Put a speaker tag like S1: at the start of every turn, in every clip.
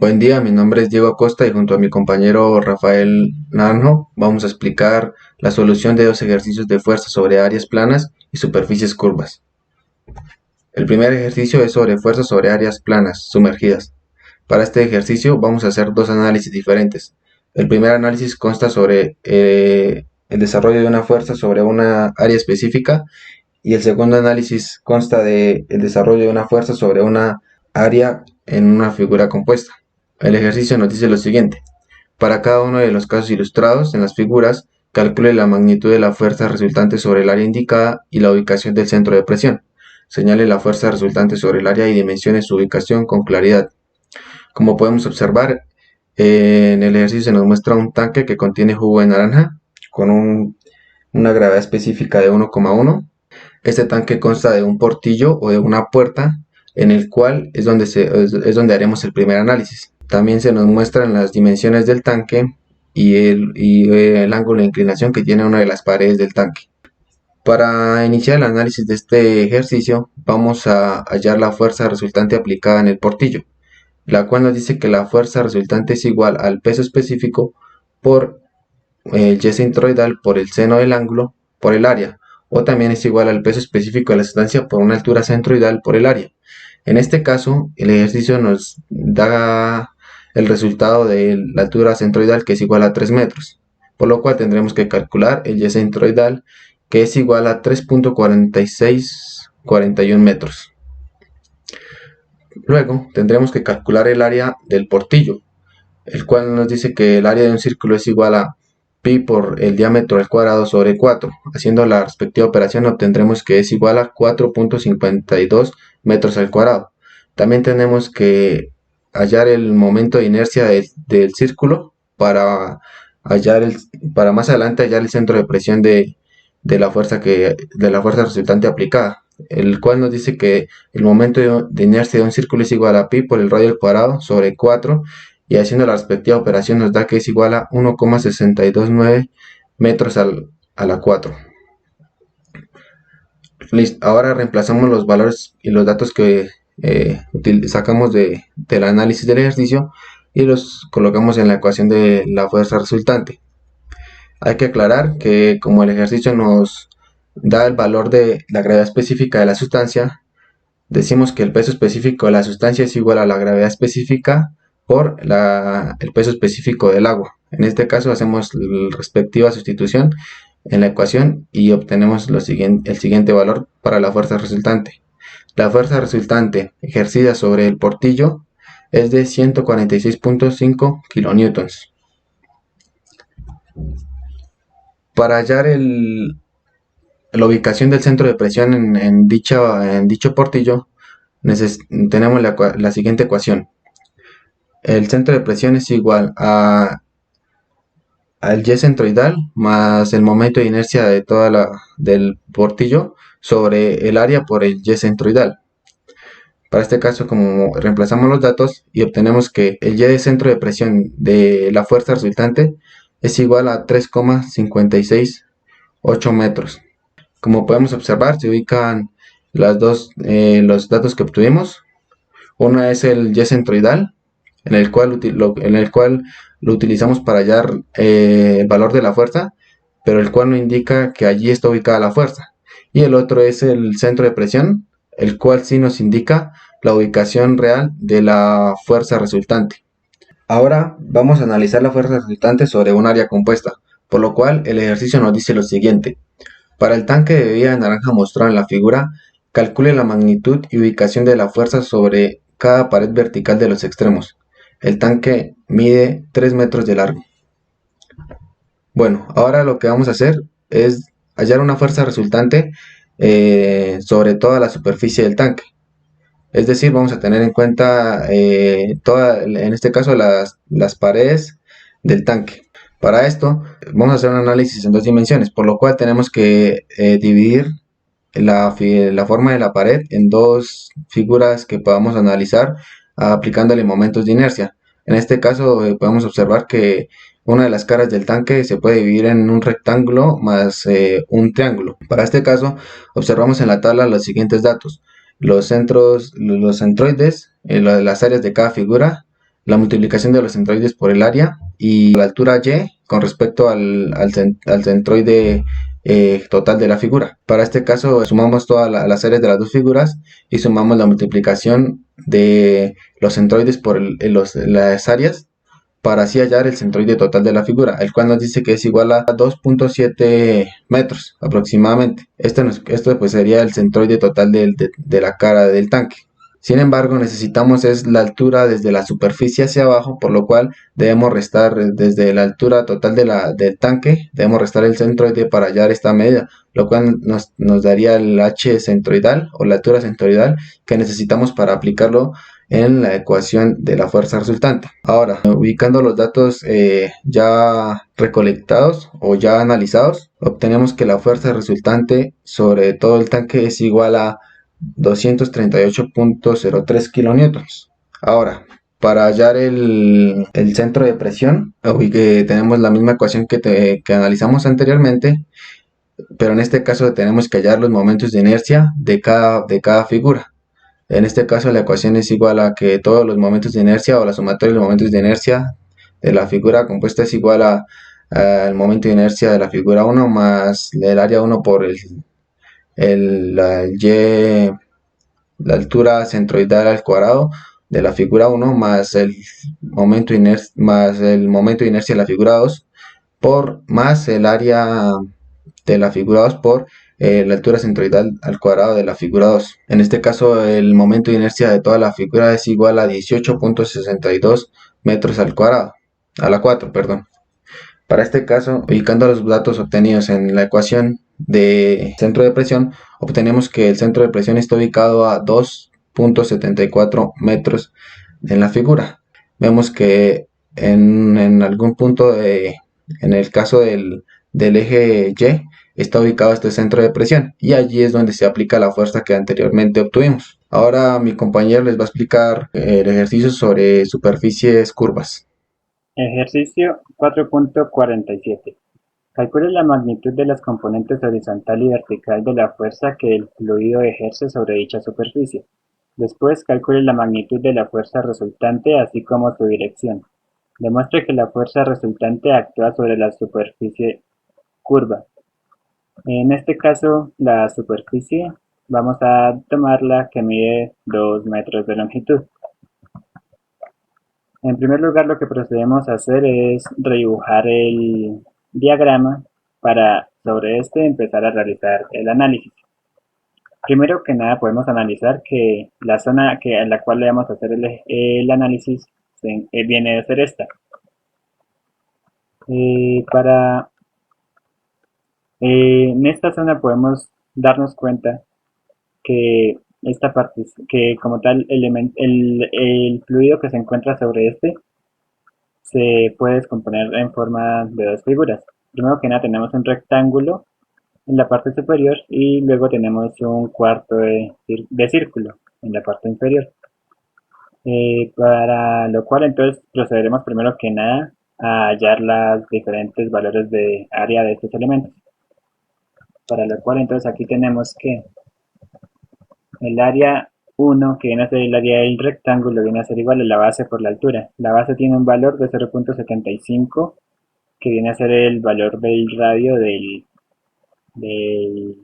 S1: Buen día, mi nombre es Diego Acosta y junto a mi compañero Rafael Naranjo vamos a explicar la solución de dos ejercicios de fuerza sobre áreas planas y superficies curvas. El primer ejercicio es sobre fuerza sobre áreas planas, sumergidas. Para este ejercicio vamos a hacer dos análisis diferentes. El primer análisis consta sobre el desarrollo de una fuerza sobre una área específica y el segundo análisis consta de el desarrollo de una fuerza sobre una área en una figura compuesta. El ejercicio nos dice lo siguiente: para cada uno de los casos ilustrados en las figuras, calcule la magnitud de la fuerza resultante sobre el área indicada y la ubicación del centro de presión. Señale la fuerza resultante sobre el área y dimensione su ubicación con claridad. Como podemos observar, en el ejercicio se nos muestra un tanque que contiene jugo de naranja con una gravedad específica de 1,1. Este tanque consta de un portillo o de una puerta en el cual es donde haremos el primer análisis. También se nos muestran las dimensiones del tanque y el ángulo de inclinación que tiene una de las paredes del tanque. Para iniciar el análisis de este ejercicio vamos a hallar la fuerza resultante aplicada en el portillo, la cual nos dice que la fuerza resultante es igual al peso específico por el Y centroidal por el seno del ángulo por el área, o también es igual al peso específico de la sustancia por una altura centroidal por el área. En este caso, el ejercicio nos da el resultado de la altura centroidal, que es igual a 3 metros, por lo cual tendremos que calcular el Y centroidal, que es igual a 3.4641 metros. Luego tendremos que calcular el área del portillo, el cual nos dice que el área de un círculo es igual a pi por el diámetro al cuadrado sobre 4. Haciendo la respectiva operación obtendremos que es igual a 4.52 metros al cuadrado. También tenemos que hallar el momento de inercia del círculo para más adelante hallar el centro de presión de la fuerza resultante aplicada, el cual nos dice que el momento de inercia de un círculo es igual a pi por el radio al cuadrado sobre 4, y haciendo la respectiva operación nos da que es igual a 1,629 metros a la 4. Listo. Ahora reemplazamos los valores y los datos que sacamos del análisis del ejercicio y los colocamos en la ecuación de la fuerza resultante. Hay que aclarar que como el ejercicio nos da el valor de la gravedad específica de la sustancia, decimos que el peso específico de la sustancia es igual a la gravedad específica por el peso específico del agua. En este caso hacemos la respectiva sustitución en la ecuación y obtenemos el siguiente valor para la fuerza resultante. La fuerza resultante ejercida sobre el portillo es de 146.5 kilonewtons. Para hallar la ubicación del centro de presión en dicho portillo, tenemos la siguiente ecuación. El centro de presión es igual al Y centroidal más el momento de inercia de del portillo sobre el área por el Y centroidal. Para este caso, como reemplazamos los datos y obtenemos que el Y de centro de presión de la fuerza resultante es igual a 3,568 metros. Como podemos observar, se ubican los datos que obtuvimos. Uno es el Y centroidal, en el cual lo utilizamos para hallar el valor de la fuerza, pero el cual no indica que allí está ubicada la fuerza. Y el otro es el centro de presión, el cual sí nos indica la ubicación real de la fuerza resultante. Ahora vamos a analizar la fuerza resultante sobre un área compuesta, por lo cual el ejercicio nos dice lo siguiente. Para el tanque de bebida de naranja mostrado en la figura, calcule la magnitud y ubicación de la fuerza sobre cada pared vertical de los extremos. El tanque mide 3 metros de largo. Bueno, ahora lo que vamos a hacer es hallar una fuerza resultante sobre toda la superficie del tanque. Es decir, vamos a tener en cuenta en este caso las paredes del tanque. Para esto vamos a hacer un análisis en dos dimensiones, por lo cual tenemos que dividir la forma de la pared en dos figuras que podamos analizar aplicándole momentos de inercia. En este caso podemos observar que una de las caras del tanque se puede dividir en un rectángulo más un triángulo. Para este caso observamos en la tabla los siguientes datos: los centroides, las áreas de cada figura, la multiplicación de los centroides por el área y la altura y con respecto al centroide total de la figura. Para este caso sumamos todas las áreas de las dos figuras y sumamos la multiplicación de los centroides por las áreas para así hallar el centroide total de la figura, el cual nos dice que es igual a 2.7 metros aproximadamente. Esto pues sería el centroide total de la cara del tanque. Sin embargo, necesitamos es la altura desde la superficie hacia abajo, por lo cual debemos restar desde la altura total del tanque, debemos restar el centroide para hallar esta medida, lo cual nos daría el h centroidal o la altura centroidal que necesitamos para aplicarlo en la ecuación de la fuerza resultante. Ahora, ubicando los datos ya recolectados o ya analizados, obtenemos que la fuerza resultante sobre todo el tanque es igual a 238.03 kilonewtons. Ahora, para hallar el centro de presión, tenemos la misma ecuación que analizamos anteriormente, pero en este caso tenemos que hallar los momentos de inercia de cada figura. En este caso la ecuación es igual a que todos los momentos de inercia o la sumatoria de los momentos de inercia de la figura compuesta es igual al momento de inercia de la figura 1 más el área 1 por la y, la altura centroidal al cuadrado de la figura 1 más el momento de inercia de la figura 2 más el área de la figura 2 por la altura centroidal al cuadrado de la figura 2. En este caso el momento de inercia de toda la figura es igual a 18.62 metros al cuadrado, a la 4, perdón. Para este caso, ubicando los datos obtenidos en la ecuación de centro de presión, obtenemos que el centro de presión está ubicado a 2.74 metros en la figura. Vemos que en algún punto, en el caso del eje Y, está ubicado este centro de presión y allí es donde se aplica la fuerza que anteriormente obtuvimos. Ahora mi compañero les va a explicar el ejercicio sobre superficies curvas.
S2: Ejercicio 4.47. Calcule la magnitud de las componentes horizontal y vertical de la fuerza que el fluido ejerce sobre dicha superficie. Después, calcule la magnitud de la fuerza resultante, así como su dirección. Demuestre que la fuerza resultante actúa sobre la superficie curva. En este caso, la superficie vamos a tomarla que mide 2 metros de longitud. En primer lugar, lo que procedemos a hacer es redibujar el diagrama para sobre este empezar a realizar el análisis. Primero que nada podemos analizar que la zona a la cual le vamos a hacer el análisis viene de ser esta. En esta zona podemos darnos cuenta que esta parte, que como tal el fluido que se encuentra sobre este se puede descomponer en forma de dos figuras. Primero que nada tenemos un rectángulo en la parte superior y luego tenemos un cuarto de círculo en la parte inferior. Para lo cual entonces procederemos primero que nada a hallar los diferentes valores de área de estos elementos. Para lo cual entonces aquí tenemos que el área 1, que viene a ser el área del rectángulo, viene a ser igual a la base por la altura. La base tiene un valor de 0.75, que viene a ser el valor del radio del, del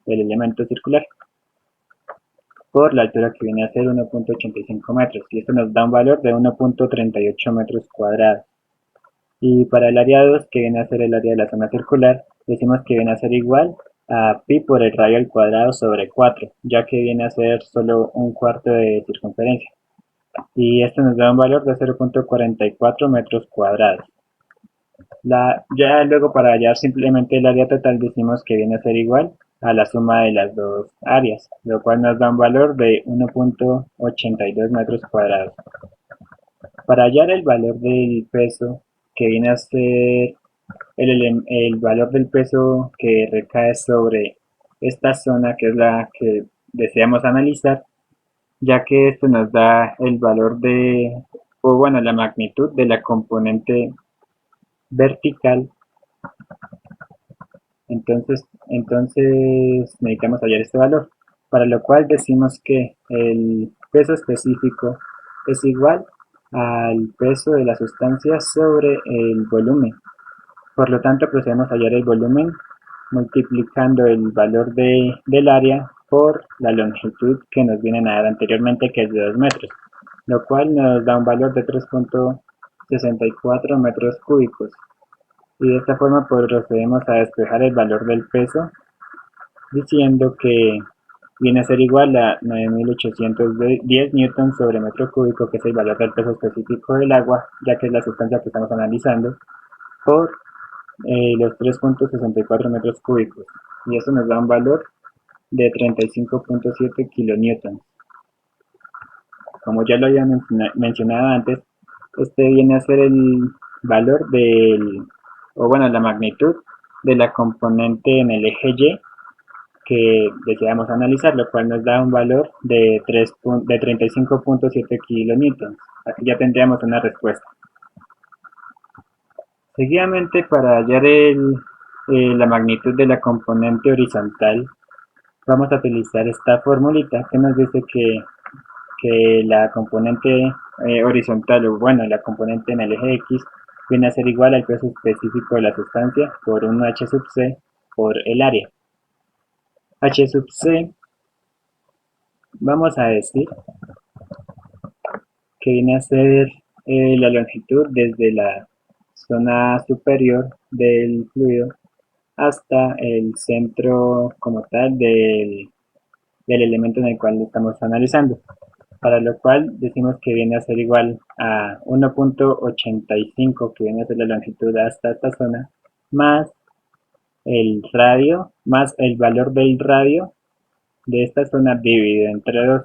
S2: elemento circular, por la altura que viene a ser 1.85 metros. Y esto nos da un valor de 1.38 metros cuadrados. Y para el área 2, que viene a ser el área de la zona circular, decimos que viene a ser igual a pi por el radio al cuadrado sobre 4, ya que viene a ser solo un cuarto de circunferencia. Y esto nos da un valor de 0.44 metros cuadrados. Ya luego para hallar simplemente el área total decimos que viene a ser igual a la suma de las dos áreas, lo cual nos da un valor de 1.82 metros cuadrados. Para hallar el valor del peso, que viene a ser el valor del peso que recae sobre esta zona, que es la que deseamos analizar, ya que esto nos da el valor o bueno, la magnitud de la componente vertical. Entonces necesitamos hallar este valor, para lo cual decimos que el peso específico es igual al peso de la sustancia sobre el volumen. Por lo tanto, procedemos a hallar el volumen multiplicando el valor del área por la longitud que nos vienen a dar anteriormente, que es de 2 metros, lo cual nos da un valor de 3,64 metros cúbicos. Y de esta forma procedemos a despejar el valor del peso, diciendo que viene a ser igual a 9.810 newtons sobre metro cúbico, que es el valor del peso específico del agua, ya que es la sustancia que estamos analizando, por los 3,64 metros cúbicos. Y eso nos da un valor de 35,7 kilonewtons. Como ya lo había mencionado antes, este viene a ser el valor la magnitud de la componente en el eje Y que deseamos analizar, lo cual nos da un valor de 35,7 kilonewtons. Aquí ya tendríamos una respuesta. Seguidamente, para hallar la magnitud de la componente horizontal, vamos a utilizar esta formulita que nos dice que la componente horizontal, o bueno, la componente en el eje X, viene a ser igual al peso específico de la sustancia por 1h sub c por el área. H sub c, vamos a decir que viene a ser la longitud desde la zona superior del fluido hasta el centro como tal del elemento en el cual lo estamos analizando, para lo cual decimos que viene a ser igual a 1,85, que viene a ser la longitud hasta esta zona, más el radio, más el valor del radio de esta zona dividido entre 2.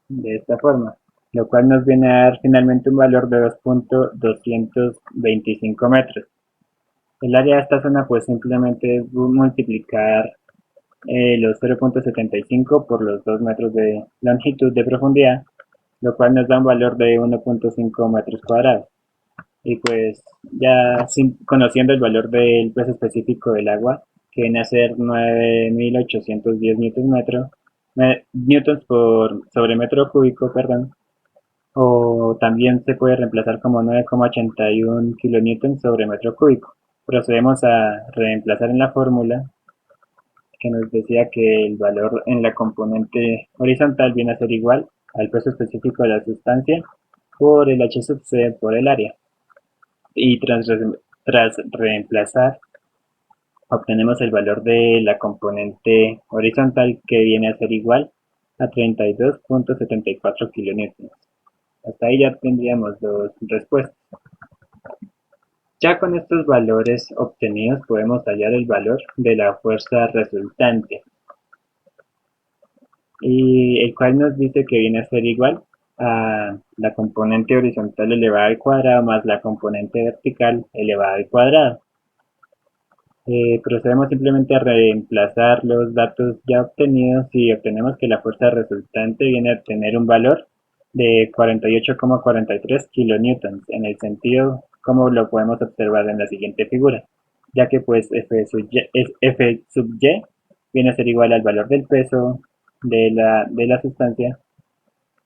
S2: De esta forma, lo cual nos viene a dar finalmente un valor de 2,225 metros. El área de esta zona pues simplemente es multiplicar los 0,75 por los 2 metros de longitud de profundidad, lo cual nos da un valor de 1,5 metros cuadrados. Y pues ya conociendo el valor del peso específico del agua, que viene a ser 9.810 newtons por sobre metro cúbico, perdón, o también se puede reemplazar como 9,81 kilonewtons sobre metro cúbico. Procedemos a reemplazar en la fórmula que nos decía que el valor en la componente horizontal viene a ser igual al peso específico de la sustancia por el h sub c por el área. Y tras reemplazar, obtenemos el valor de la componente horizontal, que viene a ser igual a 32,74 kilonewtons. Hasta ahí ya tendríamos dos respuestas. Ya con estos valores obtenidos podemos hallar el valor de la fuerza resultante, y el cual nos dice que viene a ser igual a la componente horizontal elevada al cuadrado más la componente vertical elevada al cuadrado. Procedemos simplemente a reemplazar los datos ya obtenidos y obtenemos que la fuerza resultante viene a tener un valor de 48,43 kilonewtons, en el sentido como lo podemos observar en la siguiente figura, ya que pues F sub y viene a ser igual al valor del peso de la sustancia,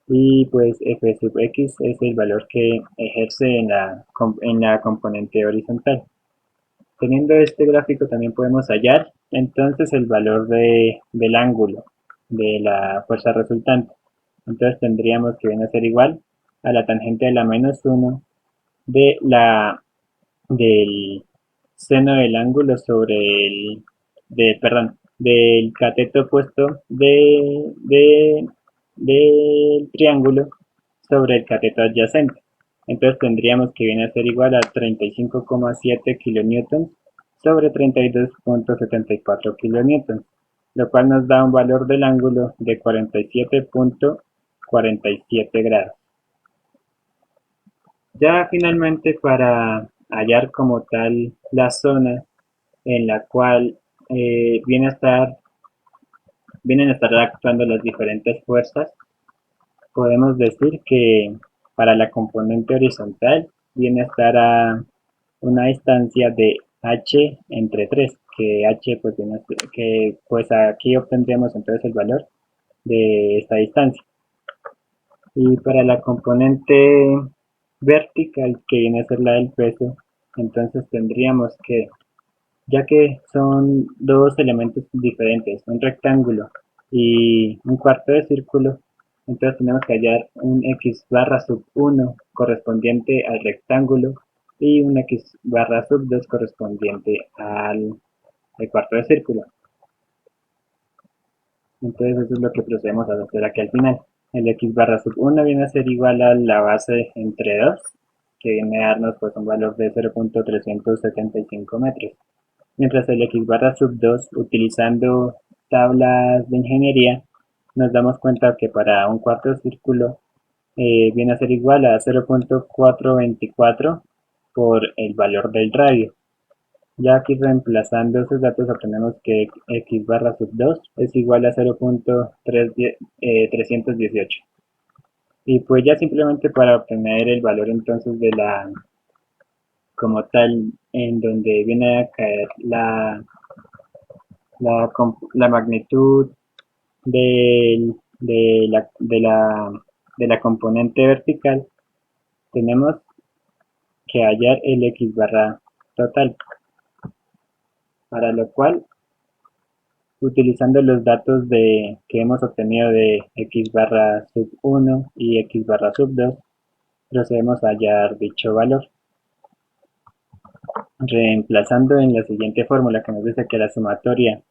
S2: y pues F sub x es el valor que ejerce en la componente horizontal. Teniendo este gráfico también podemos hallar entonces el valor del ángulo de la fuerza resultante. Entonces tendríamos que viene a ser igual a la tangente de la menos 1 del seno del ángulo sobre del cateto opuesto del triángulo sobre el cateto adyacente. Entonces tendríamos que viene a ser igual a 35,7 kilonewtons sobre 32,74 kilonewtons, lo cual nos da un valor del ángulo de 47,47 grados. Ya finalmente, para hallar como tal la zona en la cual vienen a estar actuando las diferentes fuerzas, podemos decir que para la componente horizontal viene a estar a una distancia de h entre 3, que h pues, que pues aquí obtendríamos entonces el valor de esta distancia. Y para la componente vertical, que viene a ser la del peso, entonces tendríamos que, ya que son dos elementos diferentes, un rectángulo y un cuarto de círculo, entonces tenemos que hallar un x barra sub 1 correspondiente al rectángulo y un x barra sub 2 correspondiente al cuarto de círculo. Entonces eso es lo que procedemos a hacer aquí al final. El x barra sub 1 viene a ser igual a la base entre 2, que viene a darnos pues un valor de 0.375 metros. Mientras el x barra sub 2, utilizando tablas de ingeniería, nos damos cuenta que para un cuarto círculo viene a ser igual a 0.424 por el valor del radio. Ya aquí reemplazando esos datos obtenemos que x barra sub 2 es igual a 0.318. Y pues ya simplemente para obtener el valor entonces de la, como tal, en donde viene a caer la magnitud del- de la componente vertical, tenemos que hallar el x barra total, para lo cual, utilizando los datos que hemos obtenido de x barra sub 1 y x barra sub 2, procedemos a hallar dicho valor, reemplazando en la siguiente fórmula que nos dice que la sumatoria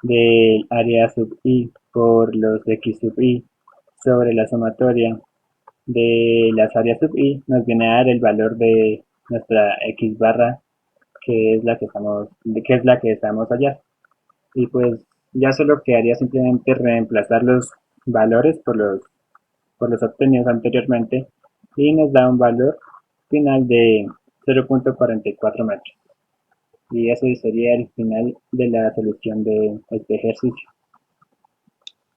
S2: del área sub i por los x sub i sobre la sumatoria de las áreas sub i nos viene a dar el valor de nuestra x barra, que es la que estamos hallar. Y pues ya solo quedaría simplemente reemplazar los valores por los obtenidos anteriormente y nos da un valor final de 0.44 metros. Y eso sería el final de la solución de este ejercicio.